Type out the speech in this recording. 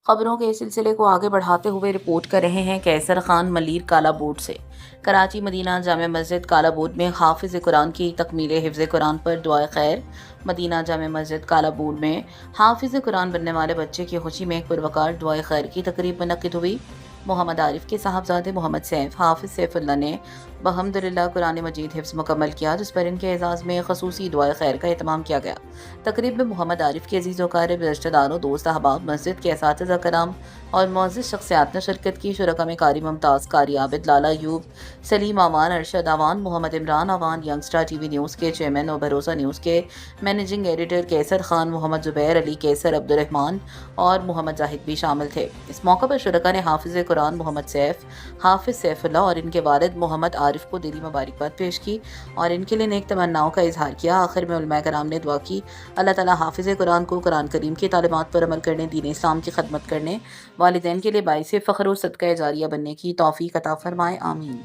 خبروں کے سلسلے کو آگے بڑھاتے ہوئے رپورٹ کر رہے ہیں کیسر خان ملیر کالا بورڈ سے۔ کراچی مدینہ جامع مسجد کالا بورڈ میں حافظ قرآن کی تکمیل حفظ قرآن پر دعائے خیر۔ مدینہ جامع مسجد کالا بورڈ میں حافظ قرآن بننے والے بچے کی خوشی میں ایک پروقار دعائے خیر کی تقریب منعقد ہوئی۔ محمد عارف کے صاحبزادے محمد سیف حافظ سیف اللہ نے بحمدللہ قرآن مجید حفظ مکمل کیا، جس پر ان کے اعزاز میں خصوصی دعائے خیر کا اہتمام کیا گیا۔ تقریب میں محمد عارف کے عزیز و اقارب، رشتہ داروں، دوست احباب، مسجد کے اساتذہ کرام اور معزز شخصیات نے شرکت کی۔ شرکا میں قاری ممتاز، قاری عابد، لالا ایوب، سلیم آوان، ارشد آوان، محمد عمران آوان، ینگسٹر ٹی وی نیوز کے چیئرمین اور بھروسہ نیوز کے مینیجنگ ایڈیٹر کیسر خان، محمد زبیر، علی کیسر، عبدالرحمان اور محمد زاہد بھی شامل تھے۔ اس موقع پر شرکا نے حافظ قرآن محمد سیف، حافظ سیف اللہ اور ان کے والد محمد عارف کو دلی مبارکباد پیش کی اور ان کے لیے نیک تمناؤں کا اظہار کیا۔ آخر میں علماء کرام نے دعا کی، اللہ تعالیٰ حافظ قرآن کو قرآن کریم کی تعلیمات پر عمل کرنے، دین اسلام کی خدمت کرنے، والدین کے لیے باعث فخر و صدقہ جاریہ بننے کی توفیق عطا فرمائے، آمین۔